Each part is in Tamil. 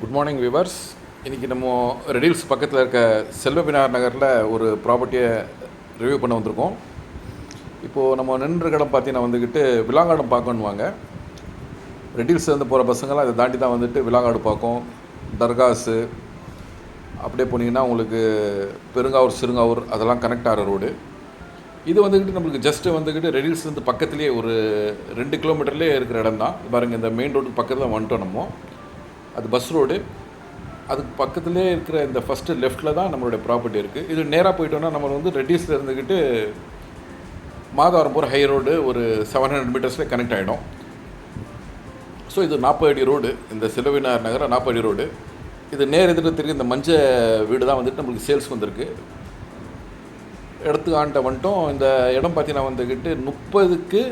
Good morning viewers. இன்றைக்கி நம்ம ரெடில்ஸ் பக்கத்தில் இருக்க செல்வபினார் நகரில் ஒரு ப்ராப்பர்ட்டியை ரிவ்யூ பண்ண வந்திருக்கோம். இப்போது நம்ம நின்ற இடம் பார்த்தீங்கன்னா வந்துக்கிட்டு விலாங்காடு பார்க்கணுவாங்க. ரெடில்ஸ்லேருந்து போகிற பசங்களாம் இதை தாண்டி தான் வந்துட்டு விலாங்காடு பார்க்கும், தர்காஸு அப்படியே போனீங்கன்னா உங்களுக்கு பெருங்காவூர் சிறுங்காவூர் அதெல்லாம் கனெக்ட் ஆகிற ரோடு. இது வந்துக்கிட்டு நம்மளுக்கு ஜஸ்ட்டு வந்துக்கிட்டு ரெடில்ஸ்லேருந்து பக்கத்துலேயே ஒரு 2 கிலோமீட்டர்லேயே இருக்கிற இடம் தான். பாருங்கள், இந்த மெயின் ரோடுக்கு பக்கத்தில் தான் வந்துட்டோம் நம்ம. அது பஸ் ரோடு. அதுக்கு பக்கத்துலேயே இருக்கிற இந்த ஃபஸ்ட்டு லெஃப்ட்டில் தான் நம்மளுடைய ப்ராப்பர்ட்டி இருக்குது. இது நேராக போயிட்டோன்னா நம்ம வந்து ரெட்டிஸில் இருந்துக்கிட்டு மாதவரம் போகிற ஹை ரோடு ஒரு 700 மீட்டர்ஸில் கனெக்ட் ஆகிடும். ஸோ இது 40 அடி ரோடு. இந்த செல்வபினார் நகர 40 அடி ரோடு. இது நேர் எதிர்த்து இந்த மஞ்ச வீடு தான் வந்துட்டு நம்மளுக்கு சேல்ஸ் வந்திருக்கு. இடத்துக்கு ஆண்ட வந்துட்டோம். இந்த இடம் பார்த்தீங்கன்னா வந்துக்கிட்டு 30க்கு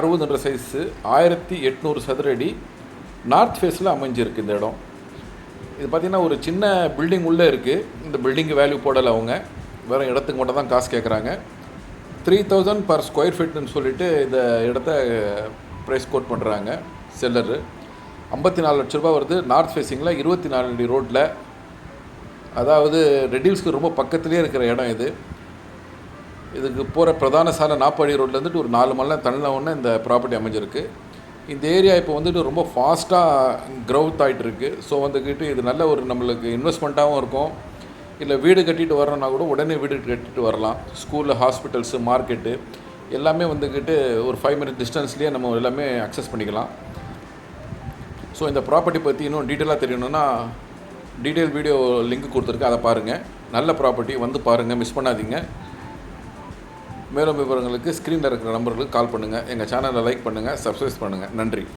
60 சைஸு 1800 சதுர அடி நார்த் ஃபேஸில் அமைஞ்சிருக்கு இந்த இடம். இது பார்த்திங்கன்னா ஒரு சின்ன பில்டிங் உள்ளே இருக்குது. இந்த பில்டிங்கு வேல்யூ போடலை அவங்க, வேறு இடத்துக்கு மட்டும் தான் காசு கேட்குறாங்க. 3000 பர் ஸ்கொயர் ஃபீட்னு சொல்லிவிட்டு இந்த இடத்த ப்ரைஸ் கோட் பண்ணுறாங்க செல்லரு. 54 லட்ச ரூபா வருது. நார்த் ஃபேஸிங்கில் 24 அடி ரோட்டில், அதாவது ரெடில்ஸ்க்கு ரொம்ப பக்கத்துலேயே இருக்கிற இடம் இது. இதுக்கு போகிற பிரதான சாலை 40 அடி ரோட்லேருந்துட்டு ஒரு 4 மலை தள்ளினவுடனே இந்த ப்ராப்பர்ட்டி அமைஞ்சிருக்கு. இந்த ஏரியா இப்போ வந்துட்டு ரொம்ப ஃபாஸ்ட்டாக க்ரௌத் ஆகிட்டுருக்கு. ஸோ வந்துக்கிட்டு இது நல்ல ஒரு நம்மளுக்கு இன்வெஸ்ட்மெண்ட்டாகவும் இருக்கும். இல்லை வீடு கட்டிட்டு வரோன்னா கூட உடனே வீடு கட்டிட்டு வரலாம். ஸ்கூலு, ஹாஸ்பிட்டல்ஸு, மார்க்கெட்டு எல்லாமே வந்துக்கிட்டு ஒரு 5 மினிட் டிஸ்டன்ஸ்லேயே நம்ம எல்லாமே அக்சஸ் பண்ணிக்கலாம். ஸோ இந்த ப்ராப்பர்ட்டி பற்றி இன்னும் டீட்டெயிலாக தெரியணுன்னா டீட்டெயில் வீடியோ லிங்க் கொடுத்துருக்கேன், அதை பாருங்கள். நல்ல ப்ராப்பர்ட்டி, வந்து பாருங்கள், மிஸ் பண்ணாதீங்க. மேலும் விவரங்களுக்கு ஸ்க்ரீனில் இருக்கிற நம்பர்களுக்கு கால் பண்ணுங்கள். எங்கள் சேனலை லைக் பண்ணுங்கள், சப்ஸ்கிரைப் பண்ணுங்கள். நன்றி.